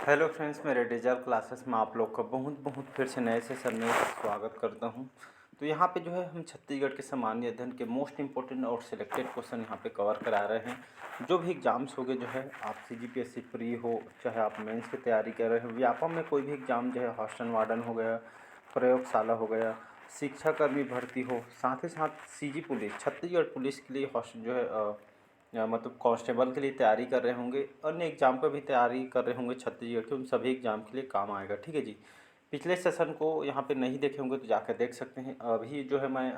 Hello friends, मेरे digital classes में आप लोग का बहुत बहुत फिर से नए सेशन में स्वागत करता हूं। तो यहाँ पे जो है हम छत्तीसगढ़ के सामान्य अध्ययन के मोस्ट इंपॉर्टेंट और सिलेक्टेड क्वेश्चन यहाँ पे कवर करा रहे हैं। जो भी एग्जाम्स हो गए, जो है आप सीजीपीएससी प्री हो, चाहे आप मेंस की तैयारी कर रहे हो, व्यापम में कोई भी एग्जाम, जो है हॉस्टल वार्डन हो गया, प्रयोगशाला हो गया, शिक्षाकर्मी भर्ती हो, साथ ही साथ सीजी पुलिस, छत्तीसगढ़ पुलिस के लिए हॉस्टल जो है मतलब कांस्टेबल के लिए तैयारी कर रहे होंगे, अन्य एग्ज़ाम पर भी तैयारी कर रहे होंगे छत्तीसगढ़ के, उन सभी एग्ज़ाम के लिए काम आएगा। ठीक है जी। पिछले सेशन को यहाँ पे नहीं देखे होंगे तो जाकर देख सकते हैं। अभी जो है मैं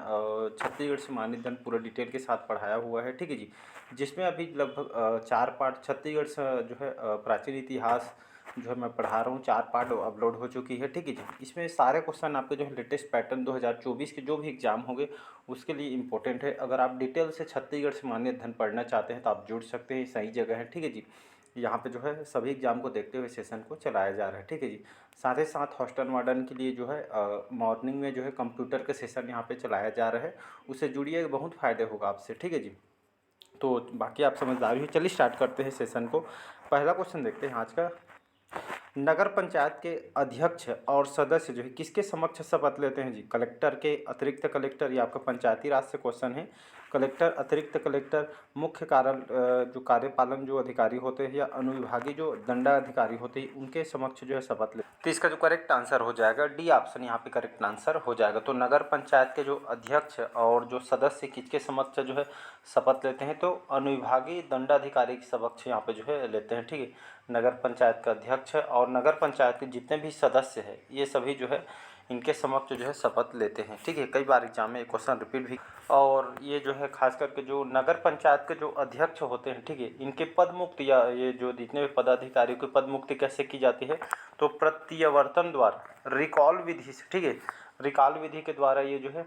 छत्तीसगढ़ से मानदंड पूरा डिटेल के साथ पढ़ाया हुआ है। ठीक है जी। जिसमें अभी लगभग 4 पार्ट छत्तीसगढ़ से जो है प्राचीन इतिहास जो है मैं पढ़ा रहा हूँ, 4 पार्ट अपलोड हो चुकी है। ठीक है जी। इसमें सारे क्वेश्चन आपके जो है लेटेस्ट पैटर्न 2024 के जो भी एग्जाम होंगे उसके लिए इम्पोर्टेंट है। अगर आप डिटेल से छत्तीसगढ़ से मान्य अध्ययन पढ़ना चाहते हैं तो आप जुड़ सकते हैं, सही जगह है। ठीक है जी। यहाँ पे जो है सभी एग्जाम को देखते हुए सेशन को चलाया जा रहा है। ठीक है जी। साथ ही साथ हॉस्टल वार्डन के लिए जो है मॉर्निंग में जो है कंप्यूटर का सेशन यहाँ पे चलाया जा रहा है, उससे जुड़िए, बहुत फ़ायदे होगा आपसे। ठीक है जी। तो बाकी आप समझदार ही, चलिए स्टार्ट करते हैं सेशन को। पहला क्वेश्चन देखते हैं आज का। नगर पंचायत के अध्यक्ष और सदस्य जो है किसके समक्ष शपथ लेते हैं जी? कलेक्टर के, अतिरिक्त कलेक्टर, ये आपका पंचायती राज से क्वेश्चन है। कलेक्टर, अतिरिक्त कलेक्टर, मुख्य जो कार्यपालन जो अधिकारी होते हैं, या अनुविभागीय जो दंडाधिकारी होते हैं, उनके समक्ष जो है शपथ लेते हैं। तो इसका जो करेक्ट आंसर हो जाएगा डी ऑप्शन यहाँ पे करेक्ट आंसर हो जाएगा। तो नगर पंचायत के जो अध्यक्ष और जो सदस्य किसके समक्ष जो है शपथ लेते हैं, तो अनुविभागीय दंडाधिकारी के समक्ष यहाँ पे जो है लेते हैं। ठीक है। नगर पंचायत का अध्यक्ष और नगर पंचायत के जितने भी सदस्य हैं, ये सभी जो है इनके समक्ष जो है शपथ लेते हैं। ठीक है। कई बार एग्जाम में ये क्वेश्चन रिपीट भी, और ये जो है खास करके जो नगर पंचायत के जो अध्यक्ष होते हैं, ठीक है, इनके पद मुक्ति, या ये जो जितने भी पदाधिकारियों की पद मुक्ति कैसे की जाती है, तो प्रत्यावर्तन द्वारा, रिकॉल विधि से। ठीक है। रिकॉल विधि के द्वारा ये जो है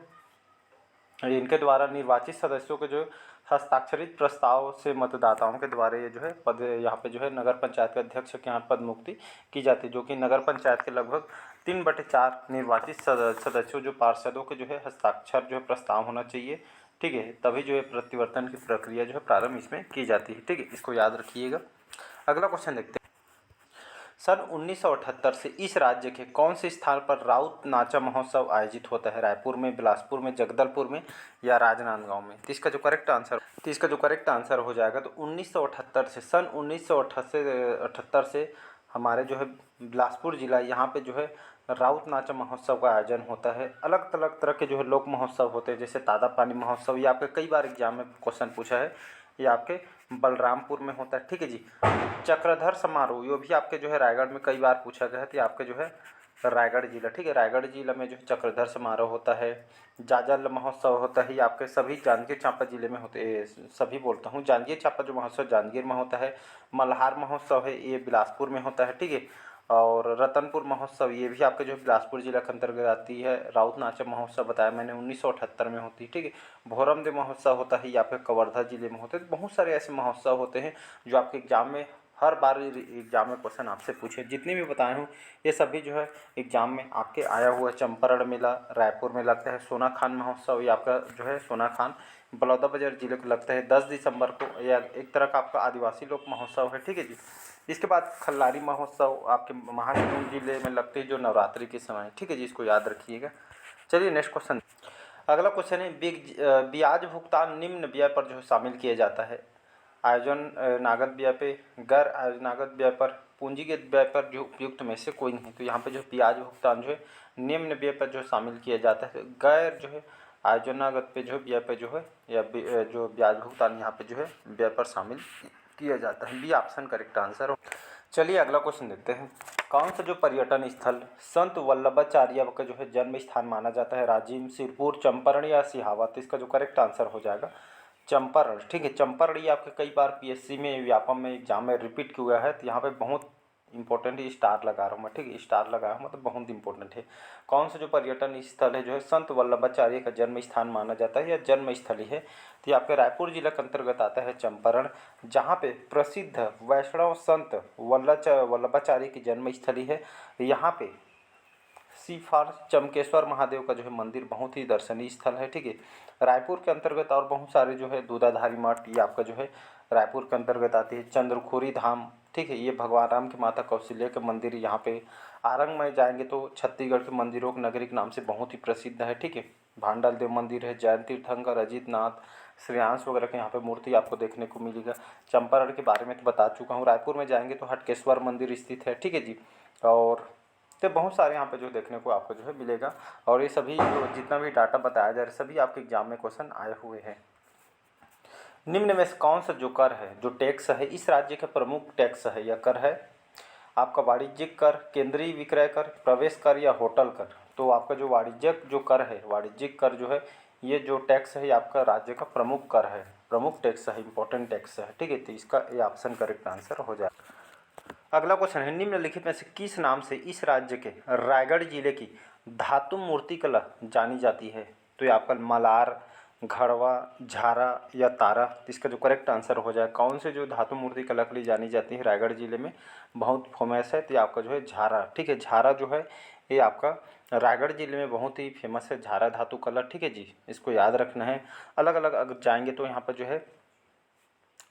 इनके द्वारा निर्वाचित सदस्यों के जो हस्ताक्षरित प्रस्ताव से मतदाताओं के द्वारा ये जो है पद, यहाँ पे जो है नगर पंचायत के अध्यक्ष के यहाँ पद मुक्ति की जाती है, जो कि नगर पंचायत के लगभग 3/4 निर्वाचित सदस्यों, जो पार्षदों के जो है हस्ताक्षर जो है प्रस्ताव होना चाहिए। ठीक है। तभी जो है प्रतिवर्तन की प्रक्रिया जो है प्रारंभ इसमें की जाती है। ठीक है। इसको याद रखिएगा। अगला क्वेश्चन देखते हैं। सन 1978 से इस राज्य के कौन से स्थान पर राउत नाचा महोत्सव आयोजित होता है? रायपुर में, बिलासपुर में, जगदलपुर में, या राजनांदगांव में? तो इसका जो करेक्ट आंसर हो जाएगा, तो 1978 से, सन 1978 से हमारे जो है बिलासपुर जिला, यहाँ पे जो है राउत नाचा महोत्सव का आयोजन होता है। अलग अलग तरह के जो है लोक महोत्सव होते हैं, जैसे तादा पानी महोत्सव, ये आपके कई बार एग्जाम में क्वेश्चन पूछा है, ये आपके बलरामपुर में होता है। ठीक है जी। चक्रधर समारोह, ये भी आपके जो है रायगढ़ में कई बार पूछा गया है, तो ये आपके जो है रायगढ़ जिला। ठीक है। रायगढ़ जिला में जो है चक्रधर समारोह होता है। जाजल महोत्सव होता है, ये आपके सभी जांजगीर चांपा जिले में होते हैं, सभी बोलता हूँ, जांजगीर चांपा जो महोत्सव जांजगीर में होता है। मल्हार महोत्सव है, ये बिलासपुर में होता है। ठीक है। और रतनपुर महोत्सव, ये भी आपके जो है बिलासपुर जिला के अंतर्गत आती है। राउत नाचा महोत्सव बताया मैंने 1978 में होती है। ठीक है। भोरमदेव महोत्सव होता है, ये आपके कवर्धा जिले में होते हैं। बहुत सारे ऐसे महोत्सव होते हैं जो आपके एग्जाम में हर बार एग्जाम में क्वेश्चन आपसे पूछे, जितने भी बताए हूँ ये सभी जो है एग्जाम में आपके आया हुआ है। चंपारण मेला रायपुर में लगता है। सोना खान महोत्सव, ये आपका जो है सोना खान बलौदाबाजार जिले को लगता है 10 दिसंबर को, या एक तरह का आपका आदिवासी लोक महोत्सव है। ठीक है जी। इसके बाद खल्लारी महोत्सव आपके महासमुंद जिले में लगते हैं, जो नवरात्रि के समय। ठीक है जी। इसको याद रखिएगा। चलिए नेक्स्ट क्वेश्चन। अगला क्वेश्चन है, ब्याज भुगतान निम्न व्यय पर जो है शामिल किया जाता है? आयोजन नागत व्यय पे, गैर आयोजनागत व्यय पर, पूंजीगत व्यय पर, जो उपयुक्त में से कोई नहीं। तो यहाँ पे जो ब्याज भुगतान जो है निम्न व्यय पर जो शामिल किया जाता है। गैर जो है आयोजनागत पे जो व्यय पे जो है, या जो ब्याज भुगतान यहाँ पे जो है व्यय पर शामिल किया जाता है। बी ऑप्शन करेक्ट आंसर हो। चलिए अगला क्वेश्चन देखते हैं। कौन सा जो पर्यटन स्थल संत वल्लभाचार्य का जो है जन्म स्थान माना जाता है? राजिम, सिरपुर, चंपारण, या सिहावत? इसका जो करेक्ट आंसर हो जाएगा चंपारण। ठीक है। चंपारण ये आपके कई बार पीएससी में, व्यापम में एग्जाम में रिपीट किया हुआ है, तो यहाँ पे बहुत इंपॉर्टेंट स्टार लगा रहा हूँ मैं। ठीक है। स्टार लगाया हूँ, मतलब बहुत इंपॉर्टेंट है। कौन सा जो पर्यटन स्थल है जो है संत वल्लभाचार्य का जन्म स्थान माना जाता है, या जन्म स्थली है? तो ये आपके रायपुर जिला के अंतर्गत आता है चंपारण, जहाँ पे प्रसिद्ध वैष्णव संत वल्लभाचार्य की जन्म स्थली है। यहाँ पे सीफार चमकेश्वर महादेव का जो है मंदिर बहुत ही दर्शनीय स्थल है। ठीक है। रायपुर के अंतर्गत और बहुत सारे जो है दूधाधारी मठ, ये आपका जो है रायपुर के अंतर्गत आती है। चंद्रखुरी धाम, ठीक है। ये भगवान राम की माता कौशल्या के मंदिर यहाँ पे आरंग में जाएंगे तो छत्तीसगढ़ के मंदिरों की नगरी के नाम से बहुत ही प्रसिद्ध है, ठीक है। भांडाल देव मंदिर है, जैन तीर्थंकर, अजीत नाथ, श्रेयांश वगैरह के यहाँ पे मूर्ति आपको देखने को मिलेगा। चंपारण के बारे में तो बता चुका हूँ। रायपुर में जाएंगे तो हटकेश्वर मंदिर स्थित है, ठीक है जी। और तो बहुत सारे यहाँ पे जो देखने को आपको जो है मिलेगा। और ये सभी जो जितना भी डाटा बताया जा रहा है सभी आपके एग्जाम में क्वेश्चन आए हुए हैं। निम्न में से कौन सा जो कर है, जो टैक्स है, इस राज्य का प्रमुख टैक्स है या कर है? आपका वाणिज्यिक कर, केंद्रीय विक्रय कर, प्रवेश कर या होटल कर। तो आपका जो वाणिज्यिक जो कर है, वाणिज्यिक कर जो है, ये जो टैक्स है ये आपका राज्य का प्रमुख कर है, प्रमुख टैक्स है, इंपॉर्टेंट टैक्स है, ठीक है। तो इसका ये ऑप्शन करेक्ट आंसर हो जाए। अगला क्वेश्चन है, निम्नलिखित में से किस नाम से इस राज्य के रायगढ़ जिले की धातु मूर्ति कला जानी जाती है? तो ये आपका मलार, घड़वा, झारा या तारा। इसका जो करेक्ट आंसर हो जाए, कौन से जो धातु मूर्ति कला के लिए जानी जाती है रायगढ़ जिले में, बहुत फेमस है, तो ये आपका जो है झारा, ठीक है। झारा जो है ये आपका रायगढ़ जिले में बहुत ही फेमस है, झारा धातु कला, ठीक है जी। इसको याद रखना है। अलग अलग अगर जाएंगे तो यहाँ पर जो है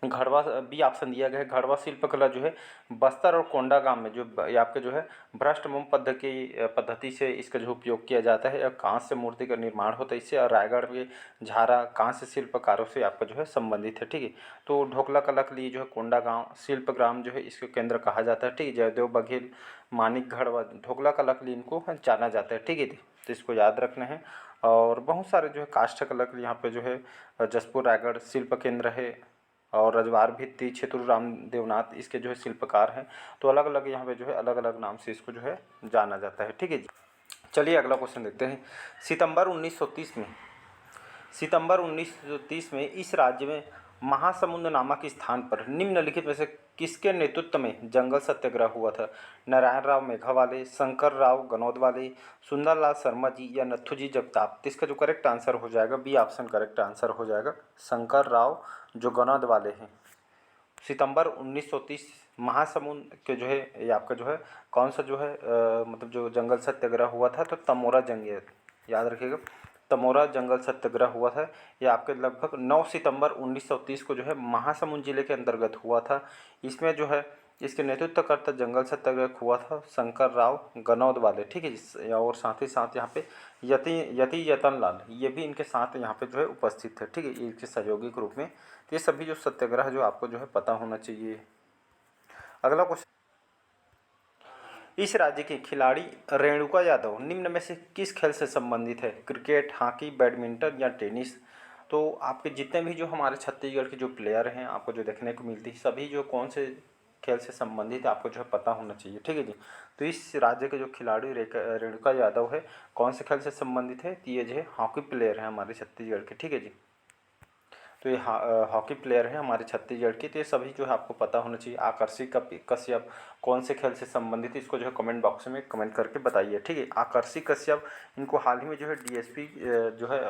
घड़वा भी ऑप्शन दिया गया है। घड़वा शिल्पकला जो है बस्तर और कोंडागांव में जो ये आपके जो है भ्रष्ट मोम पद्धति से इसका जो उपयोग किया जाता है, कांस्य से मूर्ति का निर्माण होता है इससे। और रायगढ़ में झारा कांस्य शिल्पकारों से आपका जो है संबंधित है, ठीक है। तो ढोकला कला के लिए जो है कोंडागांव शिल्पग्राम जो है इसके केंद्र कहा जाता है, ठीक है। जयदेव बघेल, मानिक घड़वा, ढोकला कला के लिए इनको जाना जाता है, ठीक है। तो इसको याद रखना है। और बहुत सारे जो है काष्ठ कला के लिए यहाँ पे जो है जसपुर रायगढ़ शिल्प केंद्र है। और रजवार भित्ति छेतुराम देवनाथ इसके जो है शिल्पकार हैं। तो अलग अलग यहाँ पे जो है अलग अलग नाम से इसको जो है जाना जाता है, ठीक है जी। चलिए अगला क्वेश्चन देखते हैं। सितंबर 1930 में इस राज्य में महासमुंद नामक स्थान पर निम्नलिखित में से किसके नेतृत्व में जंगल सत्याग्रह हुआ था? नारायण राव मेघावाले, शंकर राव गनौदवाले, सुंदरलाल शर्मा जी या नथुजी जगताप। तो इसका जो करेक्ट आंसर हो जाएगा बी ऑप्शन करेक्ट आंसर हो जाएगा, शंकर राव जो गनौदवाले हैं। सितंबर 1930 महासमुंद के जो है ये आपका जो है कौन सा जो है मतलब जो जंगल सत्याग्रह हुआ था, तो तमोरा जंग, याद रखिएगा, तमोरा जंगल सत्याग्रह हुआ था। ये आपके लगभग 9 सितंबर 1930 को जो है महासमुंद जिले के अंतर्गत हुआ था। इसमें जो है इसके नेतृत्वकर्ता जंगल सत्याग्रह हुआ था शंकर राव गनौदवाले, ठीक है। और साथ ही साथ यहाँ पे यति यतन लाल ये भी इनके साथ यहाँ पे जो है उपस्थित थे, ठीक है, इनके सहयोगी के रूप में। तो ये सभी जो सत्याग्रह जो आपको जो है पता होना चाहिए। अगला क्वेश्चन, इस राज्य की खिलाड़ी रेणुका यादव निम्न में से किस खेल से संबंधित है? क्रिकेट, हॉकी, बैडमिंटन या टेनिस। तो आपके जितने भी जो हमारे छत्तीसगढ़ के जो प्लेयर हैं आपको जो देखने को मिलती है सभी जो कौन से खेल से संबंधित है आपको जो है पता होना चाहिए, ठीक है जी। तो इस राज्य के जो खिलाड़ी रेणुका यादव है कौन से खेल से संबंधित है? तो ये जो है हॉकी प्लेयर है हमारे छत्तीसगढ़ के, ठीक है जी। तो ये हॉकी प्लेयर है हमारे छत्तीसगढ़ की। तो ये सभी जो है आपको पता होना चाहिए। आकर्षी कश्यप कौन से खेल से संबंधित है इसको जो है कमेंट बॉक्स में कमेंट करके बताइए, ठीक है। आकर्षी कश्यप इनको हाल ही में जो है डीएसपी जो है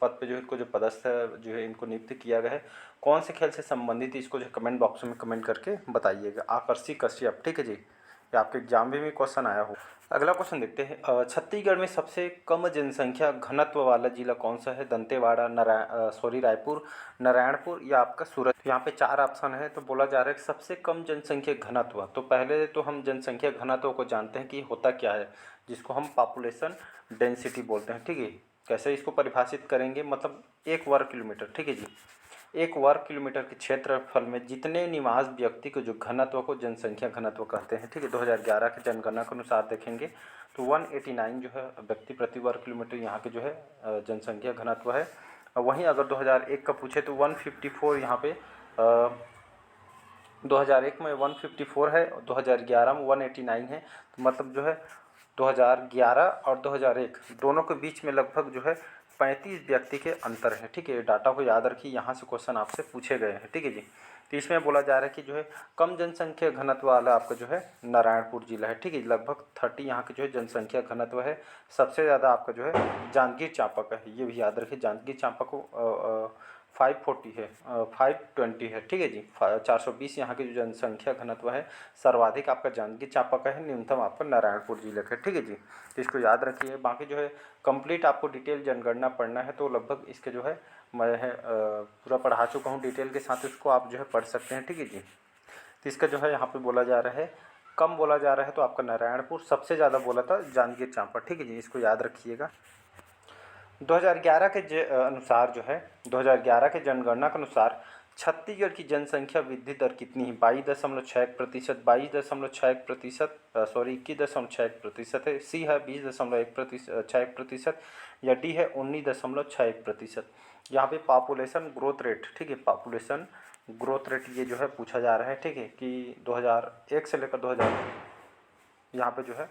पद पे जो है इनको जो पदस्थ है जो है इनको नियुक्त किया गया है। कौन से खेल से संबंधित है इसको जो है कमेंट बॉक्स में कमेंट करके बताइएगा। आकर्षी कश्यप, ठीक है जी। ये आपके एग्जाम में भी क्वेश्चन आया हो। अगला क्वेश्चन देखते हैं। छत्तीसगढ़ में सबसे कम जनसंख्या घनत्व वाला जिला कौन सा है? दंतेवाड़ा, रायपुर, नारायणपुर या आपका सूरत। यहाँ पे 4 ऑप्शन है। तो बोला जा रहा है कि सबसे कम जनसंख्या घनत्व। तो पहले तो हम जनसंख्या घनत्व को जानते हैं कि होता क्या है, जिसको हम पॉपुलेशन डेंसिटी बोलते हैं, ठीक है। कैसे इसको परिभाषित करेंगे, मतलब 1 वर्ग किलोमीटर, ठीक है जी। 1 वर्ग किलोमीटर के क्षेत्रफल में जितने निवास व्यक्ति को जो घनत्व को जनसंख्या घनत्व कहते हैं, ठीक है। 2011 की जनगणना के अनुसार देखेंगे तो 189 जो है व्यक्ति प्रति वर्ग किलोमीटर यहाँ के जो है जनसंख्या घनत्व है। वहीं अगर 2001 का पूछे तो 154 यहाँ पे 2001 में 154 है और 2011 में 189 है। तो मतलब जो है 2011 और 2001 दोनों के बीच में लगभग जो है 35 व्यक्ति के अंतर है, ठीक है। डाटा को याद रखिए, यहाँ से क्वेश्चन आपसे पूछे गए हैं, ठीक है जी। तो इसमें बोला जा रहा है कि जो है कम जनसंख्या घनत्व वाला आपका जो है नारायणपुर जिला है, ठीक है। लगभग 30 यहाँ की जो है जनसंख्या घनत्व है। सबसे ज़्यादा आपका जो है जांजगीर चांपा का है, ये भी याद रखिए। जांजगीर चांपा को 540 है, 520 है, ठीक है जी। 420 यहाँ की जो जनसंख्या घनत्व है सर्वाधिक आपका जांजगीर चांपा का है, न्यूनतम आपका नारायणपुर जिले का है, ठीक है जी। तो इसको याद रखिए। बाकी जो है कंप्लीट आपको डिटेल जनगणना पढ़ना है तो लगभग इसके जो है मैं पूरा पढ़ा चुका हूँ डिटेल के साथ, उसको आप जो है पढ़ सकते हैं, ठीक है जी। तो इसका जो है यहाँ पे बोला जा रहा है, कम बोला जा रहा है तो आपका नारायणपुर, सबसे ज़्यादा बोला था जांजगीर चांपा। ठीक है जी, इसको याद रखिएगा। 2011 के अनुसार जो है 2011 के जनगणना के अनुसार छत्तीसगढ़ की जनसंख्या वृद्धि दर कितनी है? 22.61%, 22.61%, सॉरी 21.61% है। सी है 20.61%, या डी है 19.61%। यहाँ पे पॉपुलेशन ग्रोथ रेट, ठीक है, पॉपुलेशन ग्रोथ रेट ये जो है पूछा जा रहा है। ठीक है, कि 2001 से लेकर 2000 यहाँ पे जो है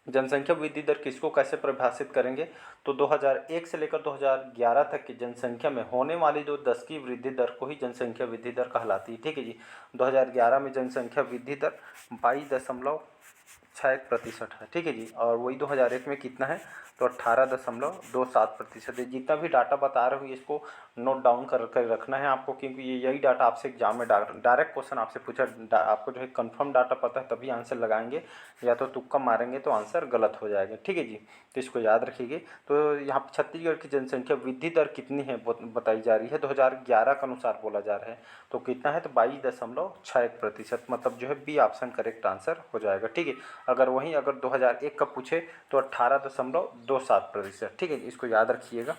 जनसंख्या वृद्धि दर किसको कैसे परिभाषित करेंगे, तो 2001 से लेकर 2011 तक की जनसंख्या में होने वाली जो 10 की वृद्धि दर को ही जनसंख्या वृद्धि दर कहलाती है। ठीक है जी, 2011 में जनसंख्या वृद्धि दर 22.61% है। ठीक है जी, और वही 2001 में कितना है, तो 18.27% है। जितना भी डाटा बता रहा हूँ इसको नोट डाउन कर रखना है आपको, क्योंकि ये यही डाटा आपसे एग्जाम में डायरेक्ट क्वेश्चन आपसे पूछा, आपको जो है कंफर्म डाटा पता है तभी आंसर लगाएंगे, या तो तुक्का मारेंगे तो आंसर गलत हो जाएगा। ठीक है जी, तो इसको याद रखिए। तो यहाँ पर छत्तीसगढ़ की जनसंख्या वृद्धि दर कितनी है बताई जा रही है, 2011 के अनुसार बोला जा रहा है। तो कितना है, तो 22.61%, मतलब जो है बी ऑप्शन करेक्ट आंसर हो जाएगा। ठीक है, अगर 2001 का पूछे तो 18.27%। ठीक है, इसको याद रखिएगा।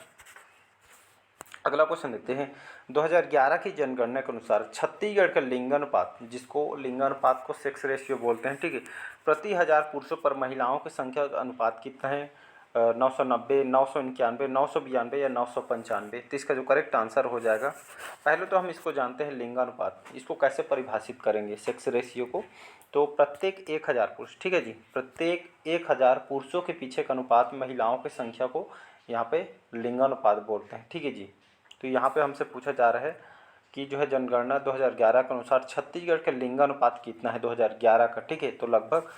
अगला क्वेश्चन देखते हैं। 2011 की जनगणना के अनुसार छत्तीसगढ़ का लिंगानुपात, जिसको लिंगानुपात को सेक्स रेशियो बोलते हैं, ठीक है, प्रति 1000 पुरुषों पर महिलाओं की संख्या का अनुपात कितना है? 990, 991, 992 या 995। तो इसका जो करेक्ट आंसर हो जाएगा, पहले तो हम इसको जानते हैं लिंगानुपात, इसको कैसे परिभाषित करेंगे सेक्स रेशियो को, तो प्रत्येक 1000 पुरुष, ठीक है जी, प्रत्येक 1000 पुरुषों के पीछे का अनुपात महिलाओं की संख्या को यहाँ पे लिंगानुपात बोलते हैं। ठीक है जी, तो यहाँ पे हमसे पूछा जा रहा है कि जो है जनगणना 2011 के अनुसार छत्तीसगढ़ के लिंगानुपात कितना है 2011 का। ठीक है, तो लगभग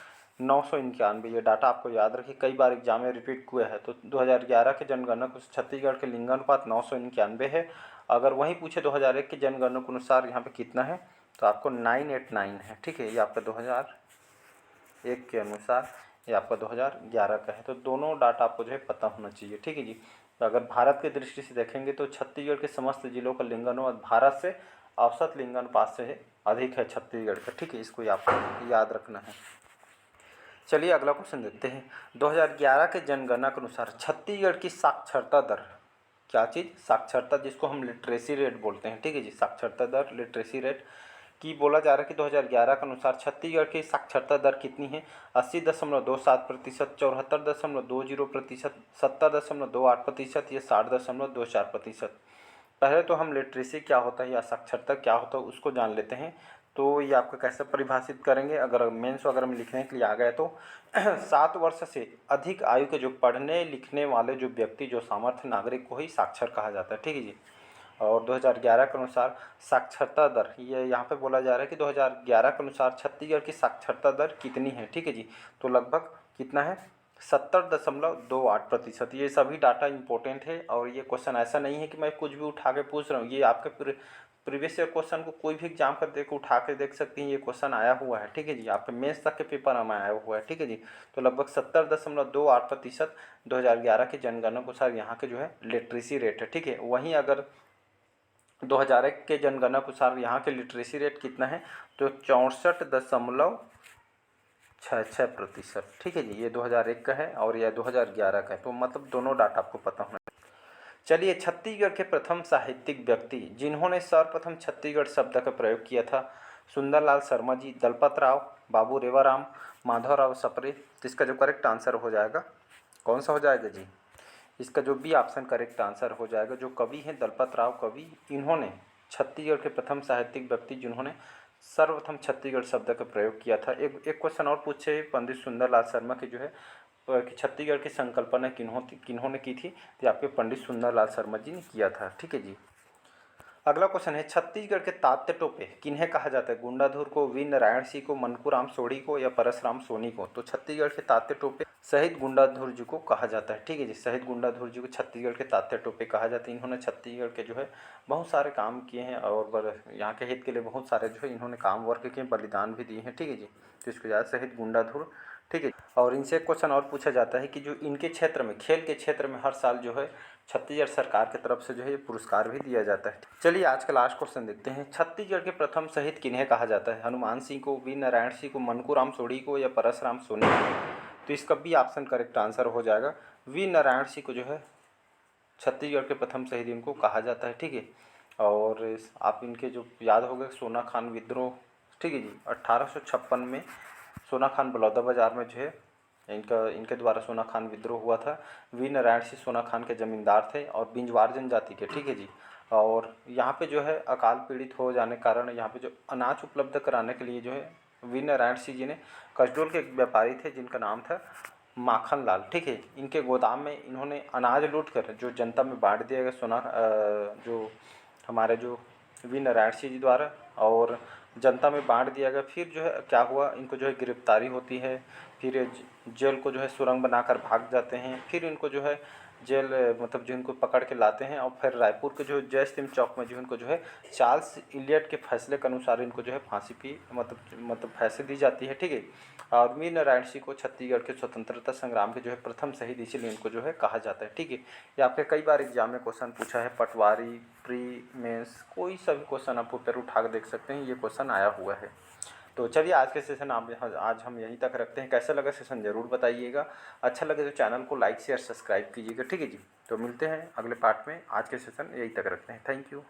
991। ये डाटा आपको याद रखिए, कई बार एग्जाम में रिपीट हुआ है। तो 2011 के जनगणना को छत्तीसगढ़ के लिंगानुपात 991 है। अगर वहीं पूछे 2001 की जनगणना के अनुसार यहाँ पे कितना है, तो आपको 989 है। ठीक है, ये आपका 2001 के अनुसार, ये आपका 2011 का है। तो दोनों डाटा आपको जो है पता होना चाहिए। ठीक है जी, तो अगर भारत की दृष्टि से देखेंगे तो छत्तीसगढ़ के समस्त जिलों का लिंगानुपात भारत से औसत लिंगानुपात से अधिक है छत्तीसगढ़ का। ठीक है, इसको आपको याद रखना है। चलिए अगला क्वेश्चन देखते हैं। 2011 के जनगणना के अनुसार छत्तीसगढ़ की साक्षरता दर, क्या चीज़, साक्षरता, जिसको हम लिटरेसी रेट बोलते हैं। ठीक है जी, साक्षरता दर, लिटरेसी रेट की बोला जा रहा है कि 2011 के अनुसार छत्तीसगढ़ की साक्षरता दर कितनी है? 80.27%, 74.20%, 70.28% या 60.24%। पहले तो हम लिटरेसी क्या होता है या साक्षरता क्या होता है उसको जान लेते हैं। तो ये आपका कैसे परिभाषित करेंगे, अगर मेंस अगर हम लिखने के लिए आ गए तो 7 वर्ष से अधिक आयु के जो पढ़ने लिखने वाले जो व्यक्ति, जो सामर्थ्य नागरिक को ही साक्षर कहा जाता है। ठीक है जी, और 2011 के अनुसार साक्षरता दर, ये यहाँ पे बोला जा रहा है कि 2011 के अनुसार छत्तीसगढ़ की साक्षरता दर कितनी है। ठीक है जी, तो लगभग कितना है, 70.28%। ये सभी डाटा इंपॉर्टेंट है, और ये क्वेश्चन ऐसा नहीं है कि मैं कुछ भी उठा के पूछ रहा हूँ। ये आपके प्रीवियस ईयर क्वेश्चन को कोई भी एग्जाम कर देकर उठा के देख सकती हैं, ये क्वेश्चन आया हुआ है। ठीक है जी, आपके मेंस तक के पेपर में आया हुआ है। ठीक है जी, तो लगभग 70.28% 2011 की जनगणना के अनुसार यहाँ के जो है लिटरेसी रेट है। ठीक है, वहीं अगर 2001 के जनगणना के अनुसार यहाँ के लिटरेसी रेट कितना है, तो 64.66%। ठीक है जी, ये 2001 का है और यह 2011 का है, तो मतलब दोनों डाटा आपको पता होना। चलिए, छत्तीसगढ़ के प्रथम साहित्यिक व्यक्ति जिन्होंने सर्वप्रथम छत्तीसगढ़ शब्द का प्रयोग किया था, सुंदरलाल शर्मा जी, दलपत राव, बाबू रेवाराम, माधवराव सप्रे। तो इसका जो करेक्ट आंसर हो जाएगा, कौन सा हो जाएगा जी, इसका जो बी ऑप्शन करेक्ट आंसर हो जाएगा। जो कवि हैं दलपत राव कवि, इन्होंने छत्तीसगढ़ के प्रथम साहित्यिक व्यक्ति जिन्होंने सर्वप्रथम छत्तीसगढ़ शब्द का प्रयोग किया था। एक क्वेश्चन और पूछे पंडित सुंदरलाल शर्मा की जो है कि छत्तीसगढ़ की संकल्पना किन्होंने की थी, तो आपके पंडित सुंदरलाल शर्मा जी ने किया था। ठीक है जी, अगला क्वेश्चन है, छत्तीसगढ़ के तात्या टोपे किन्हें कहा जाता है? गुंडाधुर को, वी नारायण सिंह को, मनकूराम सोढ़ी को या परसराम सोनी को? तो छत्तीसगढ़ के तात्या टोपे शहीद गुंडाधुर जी को कहा जाता है। ठीक है जी, शहीद गुंडाधुर जी को छत्तीसगढ़ के तात्या टोपे कहा जाता है। इन्होंने छत्तीसगढ़ के जो है बहुत सारे काम किए हैं, और यहाँ के हित के लिए बहुत सारे जो है इन्होंने काम वर्क किए, बलिदान भी दिए हैं। ठीक है जी, तो इसको याद, शहीद गुंडाधुर। ठीक है, और इनसे एक क्वेश्चन और पूछा जाता है कि जो इनके क्षेत्र में, खेल के क्षेत्र में हर साल जो है छत्तीसगढ़ सरकार की तरफ से जो है ये पुरस्कार भी दिया जाता है। चलिए आज का लास्ट क्वेश्चन देखते हैं। छत्तीसगढ़ के प्रथम शहीद किन्हें कहा जाता है? हनुमान सिंह को, वी नारायण सिंह को, मनकूराम सोढ़ी को या परसराम सोनी को? तो इसका बी ऑप्शन करेक्ट आंसर हो जाएगा। वी नारायण सिंह को जो है छत्तीसगढ़ के प्रथम शहीद इनको कहा जाता है। ठीक है, और आप इनके जो याद हो गए सोना खान विद्रोह, ठीक है जी, 1856 में सोना खान बलौदाबाजार में जो है इनके द्वारा सोना खान विद्रोह हुआ था। वी नारायण सिंह सोना खान के ज़मींदार थे और बिंजवार जनजाति के। ठीक है जी, और यहाँ पे जो है अकाल पीड़ित हो जाने के कारण यहाँ पे जो अनाज उपलब्ध कराने के लिए जो है वी नारायण सिंह जी ने कसडोल के एक व्यापारी थे जिनका नाम था माखन लाल, ठीक है, इनके गोदाम में इन्होंने अनाज लूट कर जो जनता में बांट दिया गया सोना, जो हमारे जो वी नारायण सिंह जी द्वारा, और जनता में बांट दिया गया। फिर जो है क्या हुआ, इनको जो है गिरफ्तारी होती है, फिर जेल को जो है सुरंग बनाकर भाग जाते हैं। फिर इनको जो है जेल मतलब जो इनको पकड़ के लाते हैं और फिर रायपुर के जो जय सिंह चौक में जो इनको जो है चार्ल्स इलियट के फैसले के अनुसार इनको जो है फांसी की मतलब फांसी दी जाती है। ठीक है, और वी नारायण सिंह को छत्तीसगढ़ के स्वतंत्रता संग्राम के जो है प्रथम शहीद इसीलिए इनको जो है कहा जाता है। ठीक है, ये आपके कई बार एग्जाम में क्वेश्चन पूछा है, पटवारी, प्री मेंस, कोई सा भी क्वेश्चन आप ऊपर उठा कर देख सकते हैं, ये क्वेश्चन आया हुआ है। तो चलिए आज के सेशन आज हम यहीं तक रखते हैं। कैसा लगा सेशन ज़रूर बताइएगा। अच्छा लगे तो चैनल को लाइक शेयर सब्सक्राइब कीजिएगा। ठीक है जी, तो मिलते हैं अगले पार्ट में। आज के सेशन यहीं तक रखते हैं। Thank you.